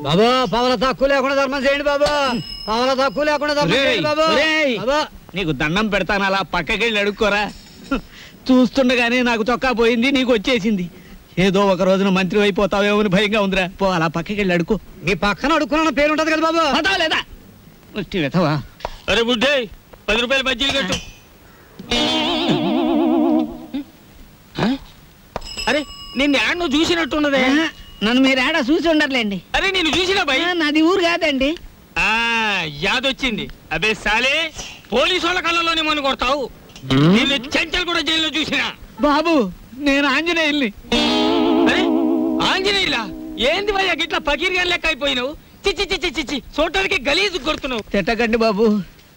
బాబా పవల తక్కువ లేకుండా ధర్మం చేయండి బాబా. పవల తక్కువ లేకుండా ధర్మం చేయండి బాబా. నీకు దండం పెడతాను, అలా పక్కకెళ్ళి అడుక్కోరా. చూస్తుండగానే నాకు చొక్కా పోయింది, నీకు వచ్చేసింది. ఏదో ఒక రోజున మంత్రి అయిపోతావేమో అని భయంగా ఉందిరా. పో అలా పక్కకెళ్ళి అడుకో. మీ పక్కన అడుక్కున్న పేరు ఉంటది కదా బాబా. పదా లేదా వెతవా? అరే బుడ్డే 10 రూపాయలు బజ్జీలు కట్టు. అరే నిన్ను యాడ్ నువ్వు చూసినట్టున్నదే. నన్ను మీరు ఏడా చూసి ఉండర్లేండి. అరే నేను చూసినా భయ్. నాది ఊరు కాదండి. యాదొచ్చింది. అదే సాలే పోలీసు వాళ్ళ కళ్ళలోనే మనం కొడతావు. నిన్ను చెంచల్ కూడా జైల్లో చూసినా. బాబు నేను ఆంజనేయుల్ని. అరే ఆంజనేయులా? ఏంది భయ్యా గిట్లా పకీర్గా లెక్క అయిపోయినావు? చిచ్చి చిచ్చి చిచ్చి చూడటానికి గలీజు కొడుతున్నావు. తిట్టకండి బాబు,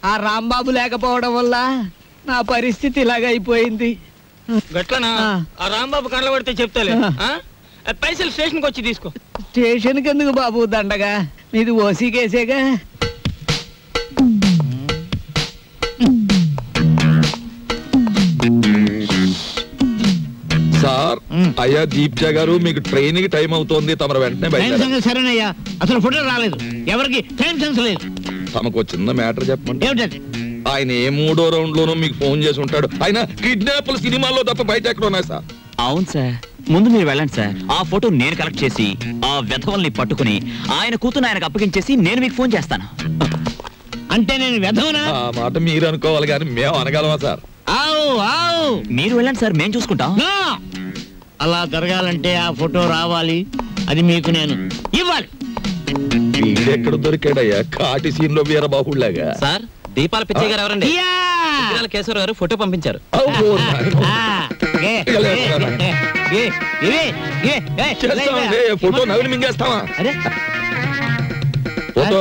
ఆ రాంబాబు లేకపోవడం వల్ల నా పరిస్థితి ఇలాగ అయిపోయింది. గట్లనా? ఆ రాంబాబు కళ్ళ పడితే చెప్తాలే. పైసలు స్టేషన్కి వచ్చి తీసుకో. స్టేషన్కి ఎందుకు బాబు దండగా? నీది ఓసీ కేసేగా. సార్ అయ్యా దీప్జా గారు, మీకు ట్రైన్ కి టైం అవుతోంది, తమరు వెంటనే బయట. సరేనయ్యా, అసలు ఫోటో రాలేదు, ఎవరికి టైం సెన్స్ లేదు. తమకు చిన్న మ్యాటర్ చెప్పండి. ఏమిటది? ఆయన ఏ 3వ రౌండ్ లోనూ మీకు ఫోన్ చేసి ఉంటాడు. ఆయన కిడ్నాప్లు సినిమాల్లో తప్ప బయట ఎక్కడ ఉన్నాయి సార్? అవును సార్, ముందు మీరు వెళ్ళండి సార్. ఆ ఫోటో నేను కలెక్ట్ చేసి ఆ వెధవల్ని పట్టుకుని ఆయన కూతురు ఆయనకు అప్పగించేసి నేను మీకు ఫోన్ చేస్తాను. అంటే నేను వెధవనా? ఆ మాట మీరు అనుకోవాలి కానీ మేము అనగలమా సార్? మీరు వెళ్ళండి సార్, మేము చూసుకుంటాం. అలా జరగాలంటే ఆ ఫోటో రావాలి, అది మీకు నేను ఇవ్వాలి. వీడెక్కడ దొరికాడయ్యా కాటి సీన్ లో వీరబాహుళ్లాగా? సార్ దీపాల పిచ్చయ్య గారు ఎవరండి? కేశవరావు గారు ఫోటో పంపించారు. ఫోటో నవ్వుని మింగేస్తావా? ఫోటో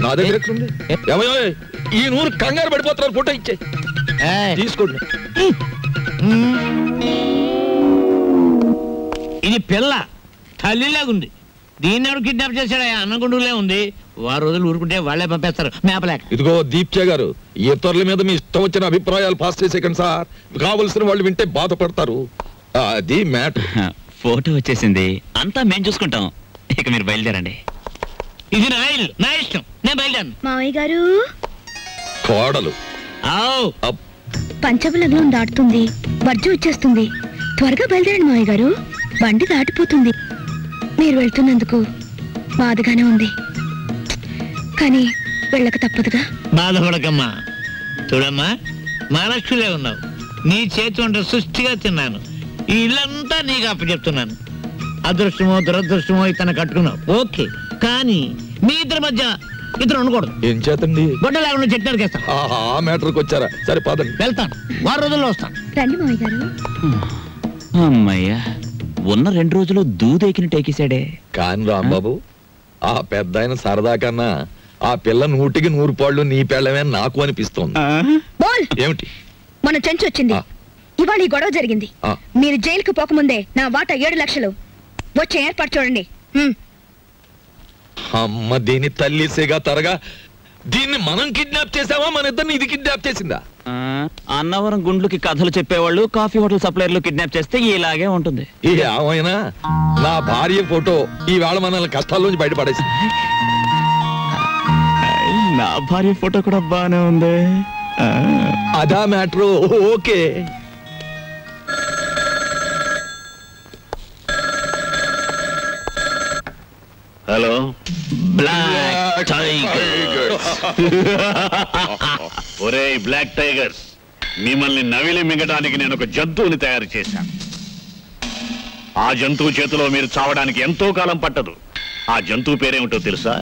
నా దగ్గర ఎక్కడుంది? ఏమయ్యో ఈ నూరు కంగారు పడిపోతున్నారు, ఫోటో ఇచ్చే తీసుకోండి. ఇది పిల్ల తల్లిలాగుంది, దీన్ని ఎవరు కిడ్నాప్ చేశాడు? అన్నగుండులే ఉంది. వారు రోజులు ఊరుకుంటే వాళ్ళే పంపేస్తారు మేపలేక. ఇదిగో దీప్చే గారు, ఇతరుల మీద మీ ఇష్టం వచ్చిన అభిప్రాయాలు పాస్ చేసేకండి సార్. కావలసిన వాళ్ళు వింటే బాధపడతారు. అది మ్యాటర్. ఫోటో వచ్చేసింది, అంతా మేము చూసుకుంటాం. ఇక మీరు బయలుదేరండి. ఇది నా ఇల్లు, నా ఇష్టం, నేను బయలుదేరను. మావయ్య గారు, కోడలు పంచబలగ్నం దాటుతుంది, వర్జం వచ్చేస్తుంది, త్వరగా బయలుదేరండి మావయ్య గారు, బండి దాటిపోతుంది. మీరు వెళ్తున్నందుకు బాధగానే ఉంది, కానీ వెళ్ళక తప్పదుగా. బాధపడకమ్మా. చూడమ్మా, మహాలక్ష్మిలే ఉన్నావు, నీ చేతి వంట సృష్టిగా తిన్నాను, ఈ ఇల్లంతా నీకు అప్పచెప్తున్నాను. అదృష్టమో దురదృష్టమో ఇతను కట్టుకున్నావు, ఓకే, కానీ మీ ఇద్దరి మధ్య ఇద్దరు ఉండకూడదు. ఏం చేతండి? గొడ్డ లేకుండా చెట్టు నరికేస్తాను. ఆ మ్యాటర్కి వచ్చారా? సరే పదండి. వెళ్తాను, 6 రోజుల్లో వస్తాను. రండి మావయ్య గారు. అమ్మయ్యా, ఉన్న 2 రోజులు దూదెకిని టేకేశాడే. కాని రాంబాబు, ఆ పెద్ద ఆయన సరదా కన్నా ఆ పిల్ల 100కి 100 పాళ్ళు నీ పెళ్ళమే నాకు అనిపిస్తోంది. ఏమిటి? మన చెంచు వచ్చింది, ఇవాళ ఈ గొడవ జరిగింది. మీరు జైలుకు పోకముందే నా వాటా 7 లక్షలు వచ్చే ఏర్పాటు చూడండి. అమ్మ దీని తల్లిసేగా తరగా, దీన్ని మనం కిడ్నాప్ చేసావా, మన ఇద్దరిని ఇది కిడ్నాప్ చేసిందా? అన్నవరం గుండ్లకి కథలు చెప్పేవాళ్ళు కాఫీ హోటల్ సప్లైర్లు కిడ్నాప్ చేస్తే ఇలాగే ఉంటుంది. ఏమైనా నా భార్య ఫోటో ఈవేళ మనల్ని కష్టాల్లోంచి బయటపడేసింది. నా భార్య ఫోటో కూడా బానే ఉంది. అదా matter. Okay. Hello black tigers. ఒరే బ్లాక్ టైగర్స్, మిమ్మల్ని నవిలి మింగటానికి నేను ఒక జంతువుని తయారు చేశాను. ఆ జంతువు చేతిలో మీరు చావడానికి ఎంతో కాలం పట్టదు. ఆ జంతువు పేరేమిటో తెలుసా?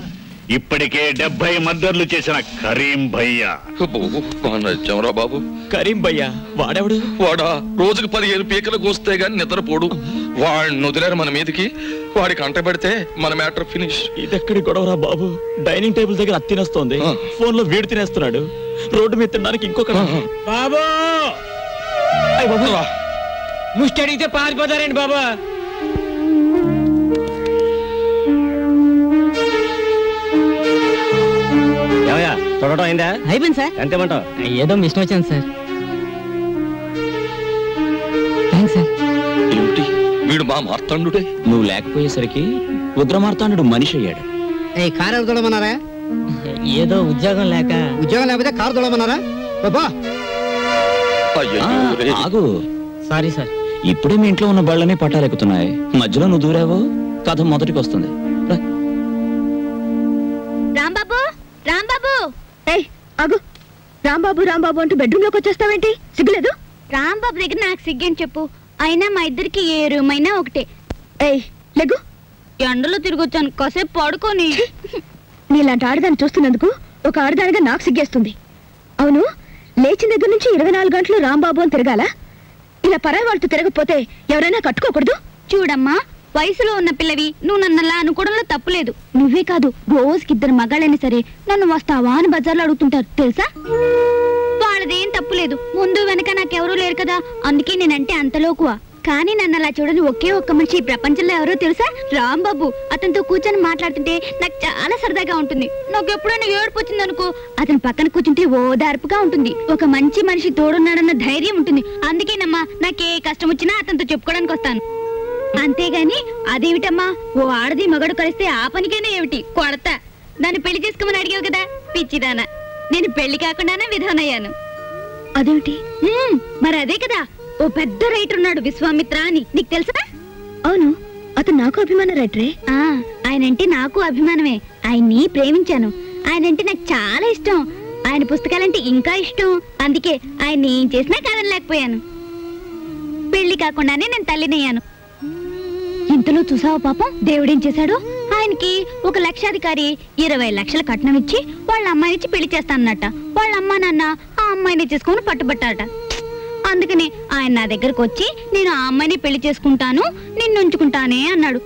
ఇప్పటికే 70 మర్డర్లు చేసిన కరీం భయ్యా. బాబు, కరీం భయ్యా వాడెవడు? వాడా రోజుకు 15 పీకలకు వస్తే గాని నిద్రపోడు. వాడిని వదిలేరు మన మీదకి. వాడికి అంట పెడితే మన మ్యాటర్ ఫినిష్. ఇదెక్కడి గొడవరా బాబు? డైనింగ్ టేబుల్ దగ్గర అత్తి తినేస్తోంది, ఫోన్ లో వీడు తినేస్తున్నాడు, రోడ్డు మీద తినడానికి ఇంకొక బాబు. ముష్టి అడిగితే పారిపోతారండి బాబా. చూడటం అయిందా? అయిపోయింది సార్. ఎంతేమంటావు? ఏదో మిషన్ వచ్చాను సార్. Thanks sir. ఏమిటి వీడు మా మార్తాండుడే. నువ్వు లేకపోయేసరికి ఉగ్రమార్తాండు మనిషి అయ్యాడు. కారు ఎవరు తోడమన్నారా? ఏదో ఉద్యోగం లేకపోతే కారు తోడమన్నారా? బాబా ఆగు. Sorry sir. ఇప్పుడే మీ ఇంట్లో ఉన్న బళ్ళనే పట్టాలెక్కుతున్నాయి. మధ్యలో నువ్వు దూరావో కథ మొదటికి వస్తుంది. రాంబాబు రాంబాబు ఆగు. రాంబాబు రాంబాబు అంటూ బెడ్రూమ్ లోకి వచ్చేస్తావేంటి? సిగ్గులేదు? రాంబాబు దగ్గర నాకు సిగ్గని చెప్పు. అయినా మా ఇద్దరికి ఏ రూమ్ అయినా ఒకటే. లెగ్గు. ఎండలో తిరిగొచ్చాను, కాసేపు పడుకొని. నీలాంటి ఆడదాన్ని చూస్తున్నందుకు ఒక ఆడదానిగా నాకు సిగ్గేస్తుంది. అవును, లేచిన దగ్గర నుంచి 24 గంటలు రాంబాబు అని తిరగాల? ఇలా పరాయి వాళ్ళతో తిరగకపోతే ఎవరైనా కట్టుకోకూడదు? చూడమ్మా, వయసులో ఉన్న పిల్లవి నువ్వు నన్నలా అనుకోవడంలో తప్పులేదు. నువ్వే కాదు, రోజుకి 2 మగాళ్ళైనా సరే నన్ను వస్తావా అని బజార్లో అడుగుతుంటారు తెలుసా? వాళ్ళదేం తప్పులేదు. ముందు వెనక నాకెవరూ లేరు కదా, అందుకే నేనంటే అంతలోకువా. కానీ నన్ను అలా చూడని ఒకే ఒక్క మనిషి ఈ ప్రపంచంలో ఎవరో తెలుసా? రాంబాబు. అతనితో కూర్చొని మాట్లాడుతుంటే నాకు చాలా సరదాగా ఉంటుంది. నాకు ఎప్పుడైనా ఏడుపు వచ్చిందనుకో, అతని పక్కన కూర్చుంటే ఓదార్పుగా ఉంటుంది. ఒక మంచి మనిషి తోడున్నాడన్న ధైర్యం ఉంటుంది. అందుకేనమ్మా నాకే కష్టం వచ్చినా అతనితో చెప్పుకోవడానికి వస్తాను. అంతేగాని అదేమిటమ్మా, ఓ ఆడది మగడు కలిస్తే ఆ పనికైనా ఏమిటి కొడతా. నన్ను పెళ్లి చేసుకోమని అడిగావు కదా పిచ్చిదానా, నేను పెళ్లి కాకుండానే విధవనయ్యాను. అదేమిటి? మరి అదే కదా, ఓ పెద్ద రైటర్ ఉన్నాడు విశ్వామిత్ర అని, నీకు తెలుసా? అవును, అతను నాకు అభిమాన రైటరే. ఆయనంటే నాకు అభిమానమే. ఆయన్ని ప్రేమించాను. ఆయనంటే నాకు చాలా ఇష్టం. ఆయన పుస్తకాలంటే ఇంకా ఇష్టం. అందుకే ఆయన ఏం చేసినా కాదనలేకపోయాను. పెళ్లి కాకుండానే నేను తల్లినయ్యాను. ఇంతలో చూసావా పాపం దేవుడేం చేశాడు? ఆయనకి ఒక లక్షాధికారి 20 లక్షల కట్నం ఇచ్చి వాళ్ళ అమ్మాయినిచ్చి పెళ్లి చేస్తానన్నట. వాళ్ళ అమ్మా నాన్న ఆ అమ్మాయిని చేసుకుని పట్టుబట్టారట. అందుకని ఆయన నా దగ్గరకు వచ్చి నేను ఆ అమ్మాయిని పెళ్లి చేసుకుంటాను, నిన్ను ఉంచుకుంటానే అన్నాడు.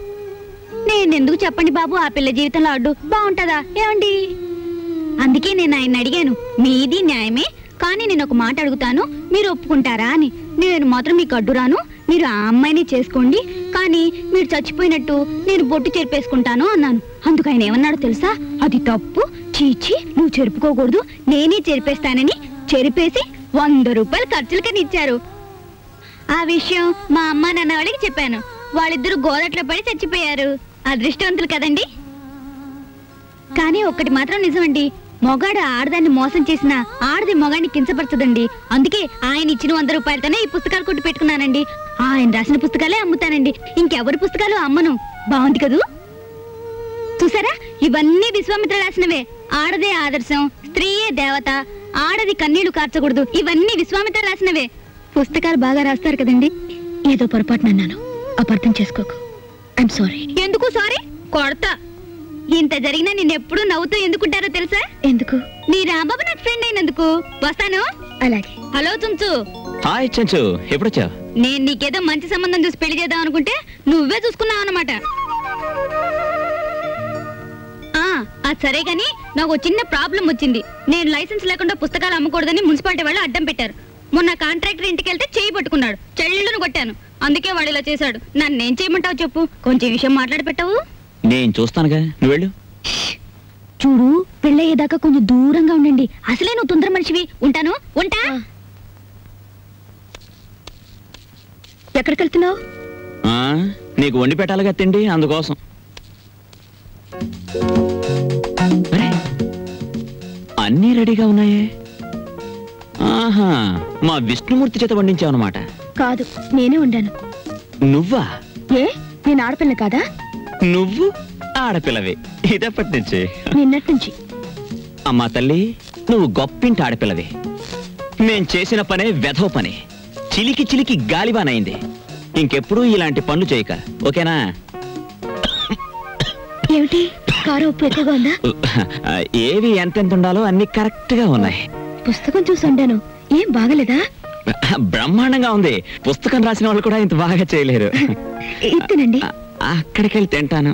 నేనెందుకు చెప్పండి బాబు ఆ పిల్ల జీవితంలో అడ్డు? బాగుంటదా ఏమండి? అందుకే నేను ఆయన అడిగాను, మీది న్యాయమే, కానీ నేను ఒక మాట అడుగుతాను, మీరు ఒప్పుకుంటారా అని. నేను మాత్రం మీకు అడ్డురాను, మీరు ఆ అమ్మాయిని చేసుకోండి, కానీ మీరు చచ్చిపోయినట్టు నేను బొట్టు చెరిపేసుకుంటాను అన్నాను. అందుకు ఆయన ఏమన్నాడు తెలుసా? అది తప్పు, చీచి నువ్వు చెరుపుకోకూడదు, నేనే చెరిపేస్తానని చెరిపేసి 100 రూపాయలు ఖర్చులకని ఇచ్చారు. ఆ విషయం మా అమ్మ నాన్న వాళ్ళకి చెప్పాను. వాళ్ళిద్దరూ గోదట్లో పడి చచ్చిపోయారు. అదృష్టవంతులు కదండి. కానీ ఒక్కటి మాత్రం నిజమండి, మొగాడు ఆడదాన్ని మోసం చేసినా ఆడది మొగాడిని కించపరచదండి. అందుకే ఆయన ఇచ్చిన 100 రూపాయలతోనే ఈ పుస్తకాలు కొట్టి పెట్టుకున్నానండి. ఆయన రాసిన పుస్తకాలే అమ్ముతానండి, ఇంకెవరి పుస్తకాలు అమ్మను. బాగుంది కదూ? చూసారా, ఇవన్నీ విశ్వామిత్ర రాసినవే. ఆడదే ఆదర్శం, స్త్రీయే దేవత, ఆడది కన్నీళ్లు కార్చకూడదు, ఇవన్నీ విశ్వామిత్ర రాసినవే. పుస్తకాలు బాగా రాస్తారు కదండి. ఏదో పొరపాటు నన్నాను, అపార్థం చేసుకోకు. I'm sorry. ఎందుకు సారీ? కొడతా. ఇంత జరిగినా నిన్నెప్పుడు నవ్వుతూ ఎందుకుంటారో తెలుసా? ఎందుకు? నీ రాంబాబు నాకు ఫ్రెండ్ అయినందుకు. వస్తాను. అలాగే. హలో చుంచు. హాయ్ చెంచు, ఎప్పుడొచ్చా? నేను నీకేదో మంచి సంబంధం చూసి పెళ్లి చేద్దాం అనుకుంటే నువ్వే చూసుకున్నావు అన్నమాట. అది సరే గాని నాకు చిన్న ప్రాబ్లం వచ్చింది. నేను లైసెన్స్ లేకుండా పుస్తకాలు అమ్మకూడదని మున్సిపాలిటీ వాళ్ళు అడ్డం పెట్టారు. మొన్న కాంట్రాక్టర్ ఇంటికి వెళ్తే చేయి పట్టుకున్నాడు, చెల్లెళ్ళను కొట్టాను. అందుకే వాడు ఇలా చేశాడు. నన్నేం చేయమంటావు చెప్పు? కొంచెం విషయం మాట్లాడి పెట్టావు. నేను చూస్తానుగా, నువ్వు వెళ్ళు. చూడు, పెళ్ళయ్యేదాకా కొంచెం దూరంగా ఉండండి. అసలే నువ్వు తొందర మనిషివి. ఉంటాను. ఉంటా. ఎక్కడికి వెళ్తున్నావు? నీకు వండి పెట్టాలిగా తిండి, అందుకోసం. అన్నీ రెడీగా ఉన్నాయే. ఆహా, మా విష్ణుమూర్తి చేత వండించావన్నమాట. కాదు, నేనే వండాను. నువ్వా? ఏ, నేను ఆడపిల్ల కాదా? నువ్వు ఆడపిల్లవే. ఇదప్పటి నుంచి? నిన్నటి నుంచి. అమ్మా తల్లి, నువ్వు గొప్పింటి ఆడపిల్లవే. మేం చేసిన పనే వెధవ పనే. చిలికి చిలికి గాలిబానైంది. ఇంకెప్పుడు ఇలాంటి పనులు చేయక, ఓకేనా? ఏమిటి, కారు ఉప్పు ఎక్కువగా ఉందా? ఏవి ఎంతెంత ఉండాలో అన్ని కరెక్ట్ గా ఉన్నాయి. పుస్తకం చూసి ఉండాను. ఏం బాగలేదా? బ్రహ్మాండంగా ఉంది. పుస్తకం రాసిన వాళ్ళు కూడా ఇంత బాగా చేయలేరు. ఇత్తనండి. అక్కడికి వెళ్ళి తింటాను.